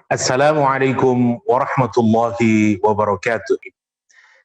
Assalamualaikum warahmatullahi wabarakatuh.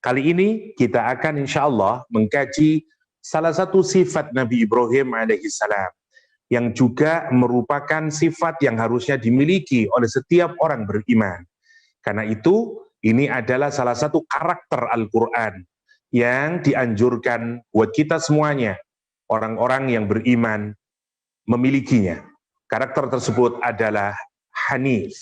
Kali ini kita akan insya Allah mengkaji salah satu sifat Nabi Ibrahim alaihissalam yang juga merupakan sifat yang harusnya dimiliki oleh setiap orang beriman. Karena itu, ini adalah salah satu karakter Al-Quran yang dianjurkan buat kita semuanya, orang-orang yang beriman, memilikinya. Karakter tersebut adalah Hanif.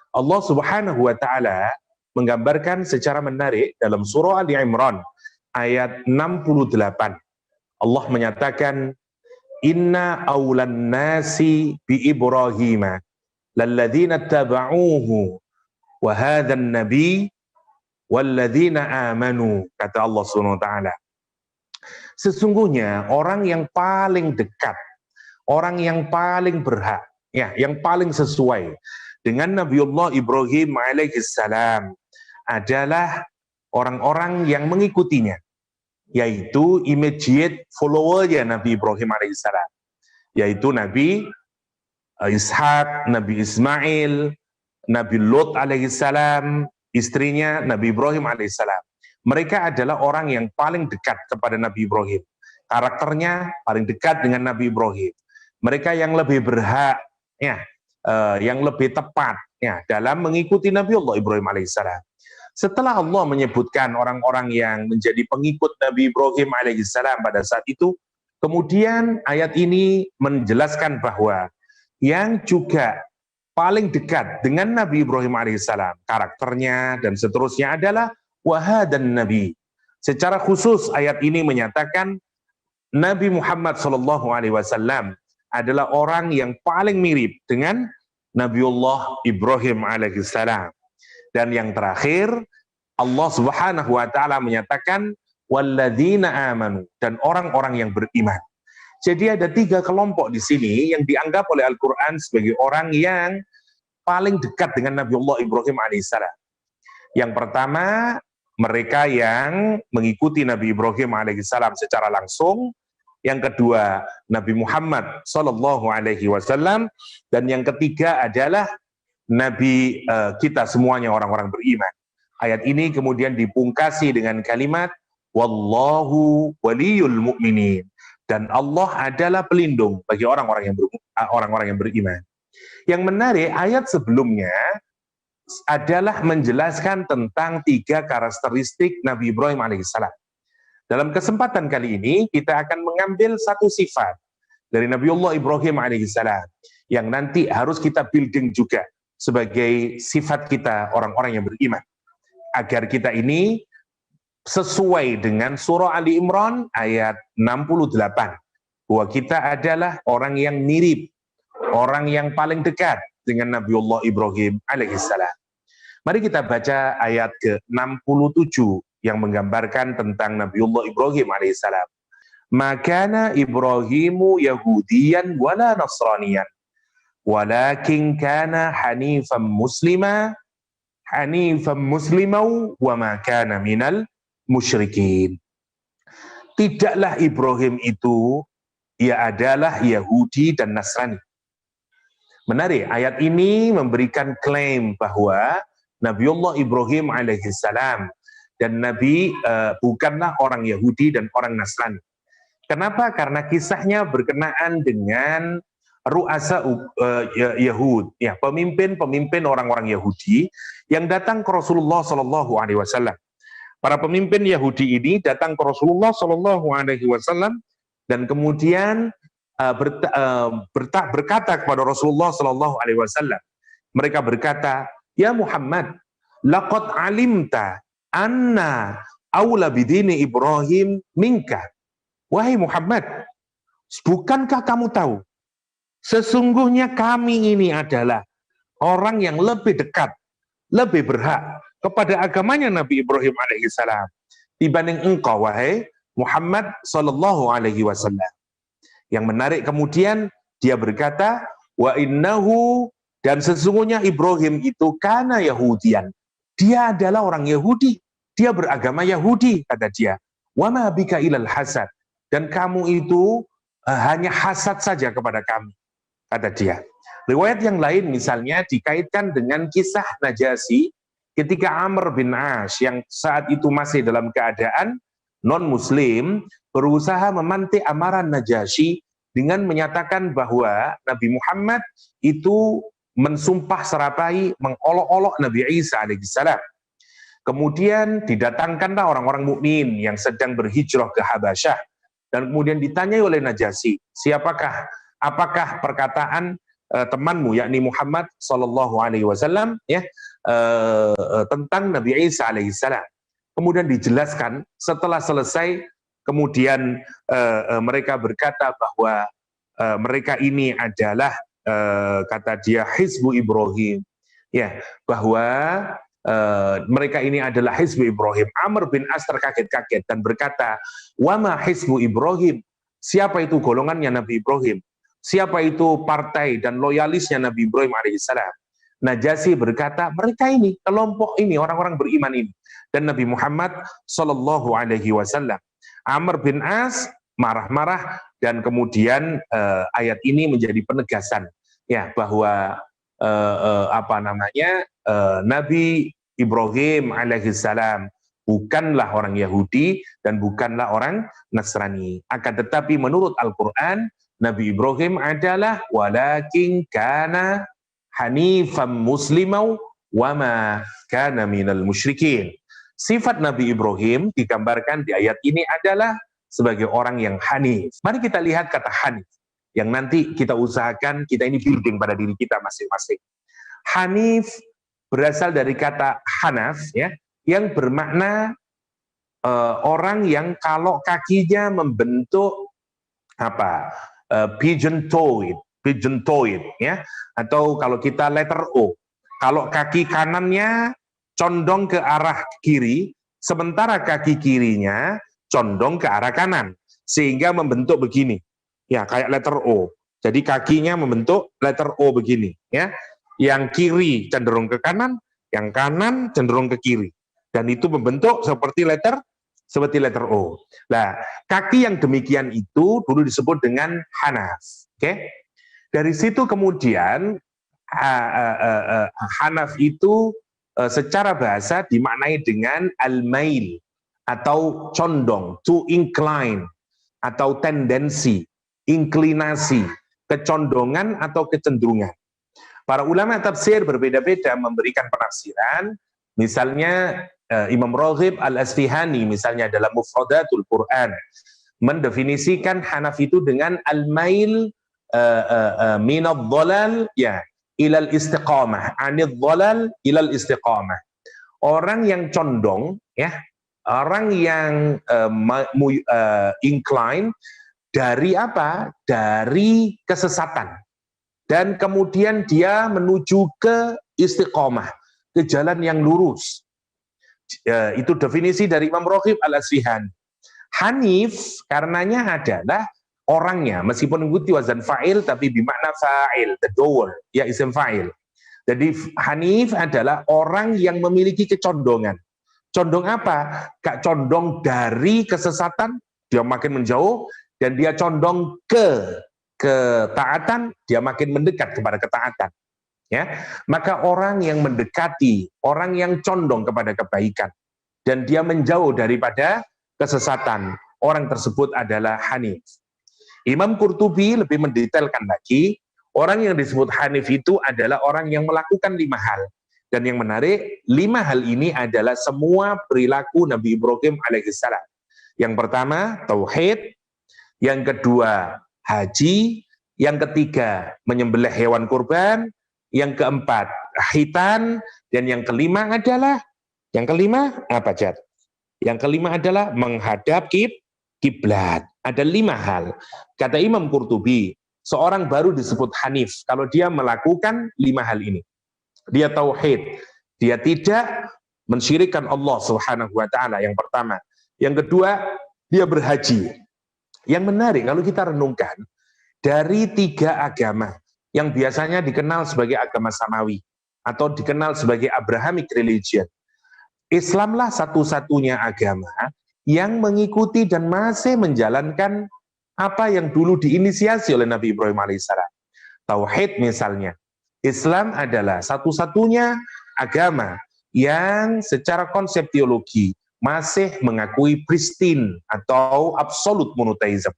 Allah Subhanahu wa Ta'ala menggambarkan secara menarik dalam surah Ali Imran ayat 68. Allah menyatakan, Inna awlan nasi bi Ibrahima lalladzina taba'uhu wa hadhan nabi walladzina amanu, kata Allah Subhanahu wa Ta'ala. Sesungguhnya orang yang paling dekat, orang yang paling berhak, ya, yang paling sesuai dengan Nabiullah Ibrahim alaihissalam adalah orang-orang yang mengikutinya, yaitu immediate follower-nya Nabi Ibrahim alaihissalam, yaitu Nabi Ishak, Nabi Ismail, Nabi Lut alaihissalam, istrinya Nabi Ibrahim alaihissalam. Mereka adalah orang yang paling dekat kepada Nabi Ibrahim. Karakternya paling dekat dengan Nabi Ibrahim. Mereka yang lebih berhak, ya, yang lebih tepat, ya, dalam mengikuti Nabi Allah Ibrahim alaihissalam. Setelah Allah menyebutkan orang-orang yang menjadi pengikut Nabi Ibrahim alaihissalam pada saat itu, kemudian ayat ini menjelaskan bahwa yang juga paling dekat dengan Nabi Ibrahim alaihissalam, karakternya dan seterusnya adalah wahadan Nabi. Secara khusus ayat ini menyatakan Nabi Muhammad SAW adalah orang yang paling mirip dengan Nabiullah Ibrahim alaihissalam. Dan yang terakhir, Allah Subhanahu wa Ta'ala menyatakan walladzina amanu, dan orang-orang yang beriman. Jadi ada 3 kelompok di sini yang dianggap oleh Al-Quran sebagai orang yang paling dekat dengan Nabiullah Ibrahim alaihissalam. Yang pertama, mereka yang mengikuti Nabi Ibrahim alaihissalam secara langsung. Yang kedua, Nabi Muhammad Sallallahu Alaihi Wasallam, dan yang ketiga adalah Nabi kita semuanya, orang-orang beriman. Ayat ini kemudian dipungkasi dengan kalimat Wallahu waliyul mu'minin, dan Allah adalah pelindung bagi orang-orang yang beriman. Yang menarik, ayat sebelumnya adalah menjelaskan tentang 3 karakteristik Nabi Ibrahim alaihissalam. Dalam kesempatan kali ini, kita akan mengambil satu sifat dari Nabiullah Ibrahim alaihissalam yang nanti harus kita building juga sebagai sifat kita orang-orang yang beriman. Agar kita ini sesuai dengan surah Ali Imran ayat 68. Bahwa kita adalah orang yang mirip, orang yang paling dekat dengan Nabiullah Ibrahim alaihissalam. Mari kita baca ayat ke-67 yang menggambarkan tentang Nabiullah Ibrahim alaihissalam. Makana Ibrahimu Yahudiyan wala Nasraniyan, walakin kana hanifan muslimau wa ma kana minal musyrikin. Tidaklah Ibrahim itu, ia adalah Yahudi dan Nasrani. Menarik, ayat ini memberikan klaim bahwa Nabiullah Ibrahim alaihissalam dan Nabi bukanlah orang Yahudi dan orang Nasrani. Kenapa? Karena kisahnya berkenaan dengan ru'asa Yahud, ya, pemimpin orang-orang Yahudi yang datang ke Rasulullah SAW. Para pemimpin Yahudi ini datang ke Rasulullah SAW dan kemudian berkata kepada Rasulullah SAW. Mereka berkata, Ya Muhammad, laqad alimta anna awla bidini Ibrahim minka. Wahai Muhammad, bukankah kamu tahu sesungguhnya kami ini adalah orang yang lebih dekat, lebih berhak kepada agamanya Nabi Ibrahim alaihissalam dibanding engkau, wahai Muhammad sallallahu alaihi wasallam. Yang menarik kemudian dia berkata, wa innahu, dan sesungguhnya Ibrahim itu kana Yahudian, dia adalah orang Yahudi, dia beragama Yahudi, kata dia. Wa ma bika ilal hasad, dan kamu itu hanya hasad saja kepada kami, kata dia. Riwayat yang lain misalnya dikaitkan dengan kisah Najasyi ketika Amr bin As yang saat itu masih dalam keadaan non-muslim berusaha memantik amarah Najasyi dengan menyatakan bahwa Nabi Muhammad itu mensumpah serapai, mengolok-olok Nabi Isa alaihissalam. Kemudian didatangkanlah orang-orang mukmin yang sedang berhijrah ke Habasyah, dan kemudian ditanyai oleh Najasyi, apakah perkataan temanmu yakni Muhammad sallallahu alaihi wasallam ya tentang Nabi Isa alaihissalam. Kemudian dijelaskan, setelah selesai kemudian mereka berkata bahwa mereka ini adalah kata dia Hizbu Ibrahim, ya, bahwa mereka ini adalah Hizbu Ibrahim. Amr bin As terkaget-kaget dan berkata, "Wama Hizbu Ibrahim?" Siapa itu golongannya Nabi Ibrahim? Siapa itu partai dan loyalisnya Nabi Ibrahim alaihissalam? Najasyi berkata, mereka ini, kelompok ini, orang-orang beriman ini. Dan Nabi Muhammad sallallahu alaihi wasallam. Amr bin As marah-marah, dan kemudian ayat ini menjadi penegasan ya bahwa Nabi Ibrahim alaihissalam bukanlah orang Yahudi dan bukanlah orang Nasrani. Akan tetapi menurut Al-Quran, Nabi Ibrahim adalah walakin kana hanifan muslimau wa ma kana minal musyrikin. Sifat Nabi Ibrahim digambarkan di ayat ini adalah sebagai orang yang hanif. Mari kita lihat kata hanif, yang nanti kita usahakan kita ini building pada diri kita masing-masing. Hanif berasal dari kata hanaf, ya, yang bermakna orang yang kalau kakinya membentuk pigeon toed, ya, atau kalau kita letter O, kalau kaki kanannya condong ke arah kiri, sementara kaki kirinya condong ke arah kanan, sehingga membentuk begini, ya, kayak letter O. Jadi kakinya membentuk letter O begini, ya, yang kiri cenderung ke kanan, yang kanan cenderung ke kiri, dan itu membentuk seperti letter O. Nah, kaki yang demikian itu dulu disebut dengan hanaf. Oke, dari situ kemudian hanaf itu secara bahasa dimaknai dengan al-mail atau condong, to incline, atau tendensi, inklinasi, kecondongan atau kecenderungan. Para ulama tafsir berbeda-beda memberikan penafsiran. Misalnya Imam Raghib Al-Asfihani misalnya dalam Mufradatul Quran mendefinisikan hanaf itu dengan al-mail minadh dhalal ya ilal istiqamah, anidh dhalal ilal istiqamah. Orang yang condong, ya, orang yang incline dari apa? Dari kesesatan, dan kemudian dia menuju ke istiqamah, ke jalan yang lurus. Itu definisi dari Imam Raghib Al-Asfihani. Hanif karenanya adalah orangnya, meskipun mengikuti wazan fa'il tapi bimakna fa'il, the doer, ya, isim fa'il. Jadi hanif adalah orang yang memiliki kecondongan. Condong apa? Gak condong dari kesesatan, dia makin menjauh, dan dia condong ke ketaatan, dia makin mendekat kepada ketaatan. Ya, maka orang yang mendekati, orang yang condong kepada kebaikan, dan dia menjauh daripada kesesatan, orang tersebut adalah hanif. Imam Qurtubi lebih mendetailkan lagi, orang yang disebut hanif itu adalah orang yang melakukan 5 hal. Dan yang menarik, 5 hal ini adalah semua perilaku Nabi Ibrahim alaihissalam. Yang pertama, tauhid. Yang kedua, haji. Yang ketiga, menyembelih hewan kurban. Yang keempat, khitan. Dan yang kelima adalah, yang kelima apa, Jad? Yang kelima adalah menghadap kiblat. Ada 5 hal. Kata Imam Qurtubi, seorang baru disebut hanif kalau dia melakukan 5 hal ini. Dia tauhid, dia tidak mensyirikkan Allah Subhanahu wa taala, yang pertama. Yang kedua, dia berhaji. Yang menarik kalau kita renungkan, dari 3 agama yang biasanya dikenal sebagai agama samawi atau dikenal sebagai Abrahamic religion, Islamlah satu-satunya agama yang mengikuti dan masih menjalankan apa yang dulu diinisiasi oleh Nabi Ibrahim alaihissalam. Tauhid misalnya. Islam adalah satu-satunya agama yang secara konsep teologi masih mengakui pristine atau absolute monotheism.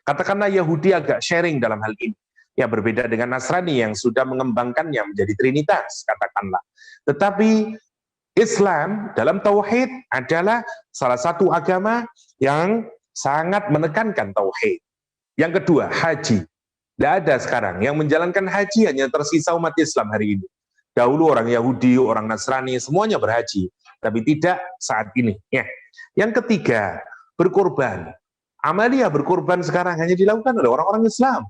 Katakanlah Yahudi agak sharing dalam hal ini. Ya, berbeda dengan Nasrani yang sudah mengembangkannya menjadi trinitas, katakanlah. Tetapi Islam dalam tauhid adalah salah satu agama yang sangat menekankan tauhid. Yang kedua, haji. Tidak ada sekarang yang menjalankan haji, hanya tersisa umat Islam hari ini. Dahulu orang Yahudi, orang Nasrani, semuanya berhaji. Tapi tidak saat ini. Ya. Yang ketiga, berkorban. Amalia berkorban sekarang hanya dilakukan oleh orang-orang Islam.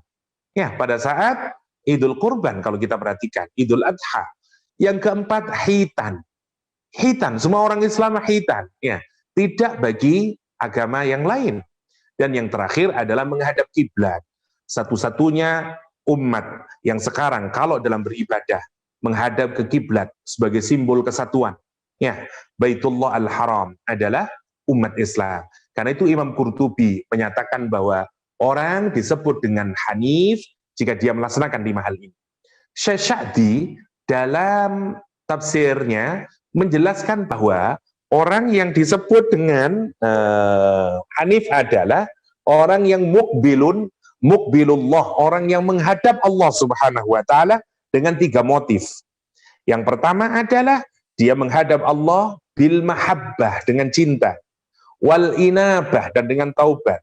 Ya, pada saat Idul Kurban, kalau kita perhatikan, Idul Adha. Yang keempat, hitan. Hitan, semua orang Islam hitan. Ya, tidak bagi agama yang lain. Dan yang terakhir adalah menghadap kiblat. Satu-satunya umat yang sekarang kalau dalam beribadah menghadap ke kiblat sebagai simbol kesatuan. Ya, Baitullah Al-Haram adalah umat Islam. Karena itu Imam Qurtubi menyatakan bahwa orang disebut dengan Hanif jika dia melaksanakan 5 hal ini. Syekh Sa'di dalam tafsirnya menjelaskan bahwa orang yang disebut dengan Hanif adalah orang yang mukbilullah, orang yang menghadap Allah Subhanahu wa taala dengan 3 motif. Yang pertama adalah dia menghadap Allah bil mahabbah, dengan cinta, wal inabah, dan dengan taubat.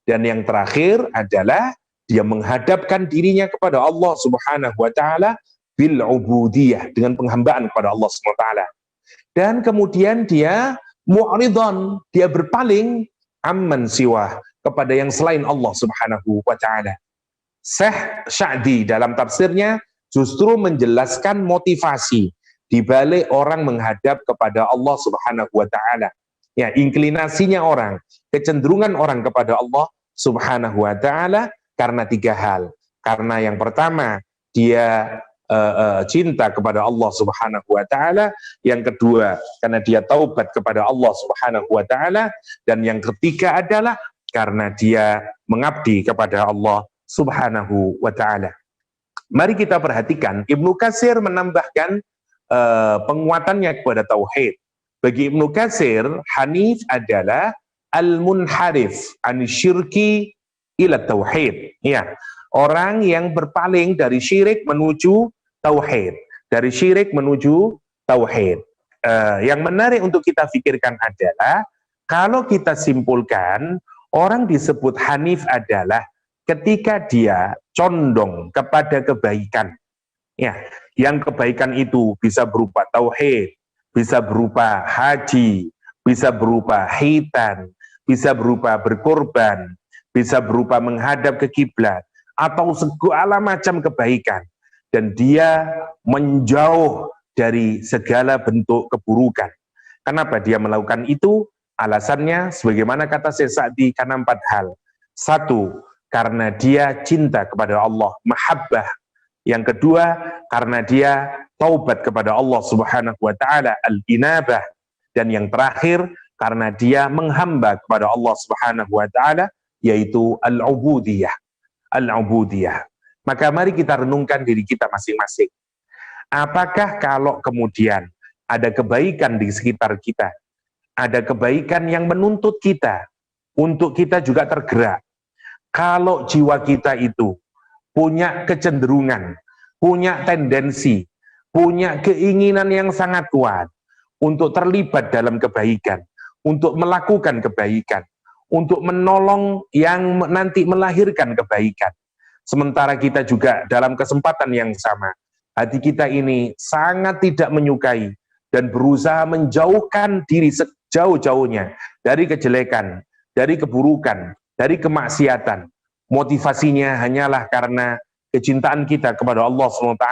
Dan yang terakhir adalah dia menghadapkan dirinya kepada Allah Subhanahu wa taala bil ubudiyah, dengan penghambaan kepada Allah Subhanahu wa taala. Dan kemudian dia mu'ridhan, dia berpaling amman siwah, kepada yang selain Allah Subhanahu wa taala. Syekh Sa'di dalam tafsirnya justru menjelaskan motivasi di balik orang menghadap kepada Allah Subhanahu wa taala. Ya, inklinasinya orang, kecenderungan orang kepada Allah Subhanahu wa taala karena 3 hal. Karena yang pertama, dia cinta kepada Allah Subhanahu wa taala, yang kedua karena dia taubat kepada Allah Subhanahu wa taala, dan yang ketiga adalah karena dia mengabdi kepada Allah Subhanahu wa taala. Mari kita perhatikan, Ibnu Katsir menambahkan penguatannya kepada tauhid. Bagi Ibnu Katsir, Hanif adalah al-munharif anisyirki ila tauhid. Ya, orang yang berpaling dari syirik menuju tauhid, dari syirik menuju tauhid. Yang menarik untuk kita pikirkan adalah kalau kita simpulkan, orang disebut Hanif adalah ketika dia condong kepada kebaikan. Ya, yang kebaikan itu bisa berupa tauhid, bisa berupa haji, bisa berupa hitan, bisa berupa berkorban, bisa berupa menghadap ke kiblat, atau segala macam kebaikan. Dan dia menjauh dari segala bentuk keburukan. Kenapa dia melakukan itu? Alasannya, sebagaimana kata Syekh Sa'di, karena 4 hal. 1, karena dia cinta kepada Allah, mahabbah. Yang kedua, karena dia taubat kepada Allah Subhanahu wa taala, al-inabah. Dan yang terakhir, karena dia menghamba kepada Allah Subhanahu wa taala, yaitu al-ubudiyah. Al-ubudiyah. Maka mari kita renungkan diri kita masing-masing. Apakah kalau kemudian ada kebaikan di sekitar kita, ada kebaikan yang menuntut kita untuk kita juga tergerak, kalau jiwa kita itu punya kecenderungan, punya tendensi, punya keinginan yang sangat kuat untuk terlibat dalam kebaikan, untuk melakukan kebaikan, untuk menolong yang nanti melahirkan kebaikan. Sementara kita juga dalam kesempatan yang sama, hati kita ini sangat tidak menyukai dan berusaha menjauhkan diri sejauh-jauhnya dari kejelekan, dari keburukan, dari kemaksiatan. Motivasinya hanyalah karena kecintaan kita kepada Allah SWT,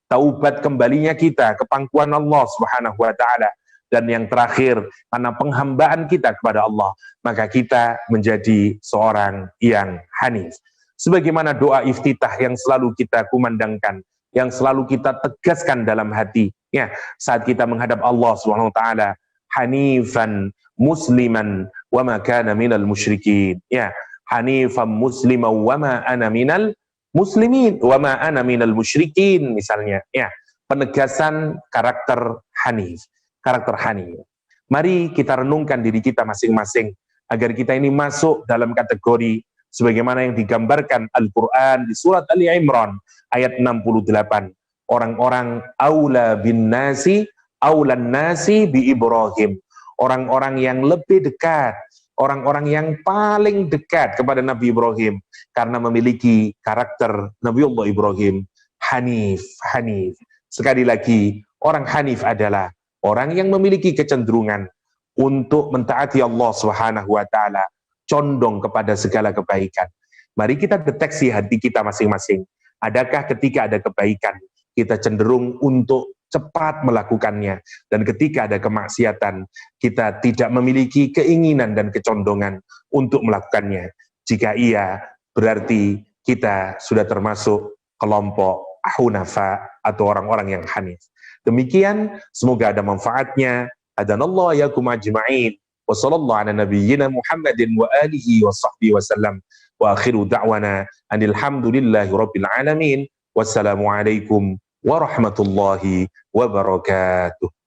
taubat kembalinya kita ke pangkuan Allah Subhanahu wa taala, dan yang terakhir karena penghambaan kita kepada Allah, maka kita menjadi seorang yang hanif. Sebagaimana doa iftitah yang selalu kita kumandangkan, yang selalu kita tegaskan dalam hati, ya, saat kita menghadap Allah Subhanahu wa taala, hanifan musliman wa ma kana minal musyrikin. Ya, hanifan musliman wa ma ana minal muslimin wa ma ana minal musyrikin misalnya. Ya, penegasan karakter hanif, karakter hanif. Mari kita renungkan diri kita masing-masing agar kita ini masuk dalam kategori sebagaimana yang digambarkan Al-Quran di surat Ali Imran ayat 68. Orang-orang aula bin nasi, aulan nasi bi Ibrahim. Orang-orang yang lebih dekat, orang-orang yang paling dekat kepada Nabi Ibrahim karena memiliki karakter Nabiullah Ibrahim hanif, hanif. Sekali lagi, orang hanif adalah orang yang memiliki kecenderungan untuk mentaati Allah Subhanahu wa taala, condong kepada segala kebaikan. Mari kita deteksi hati kita masing-masing. Adakah ketika ada kebaikan, kita cenderung untuk cepat melakukannya, dan ketika ada kemaksiatan, kita tidak memiliki keinginan dan kecondongan untuk melakukannya. Jika iya, berarti kita sudah termasuk kelompok hunafa atau orang-orang yang hanif. Demikian, semoga ada manfaatnya. Adanallahu yakum ajma'in. Wa sallallahu ala nabiyyina Muhammadin wa alihi wa sahbihi wa sallam. Wa akhiru da'wana anil hamdulillahi rabbil alamin. Wassalamualaikum warahmatullahi wabarakatuh.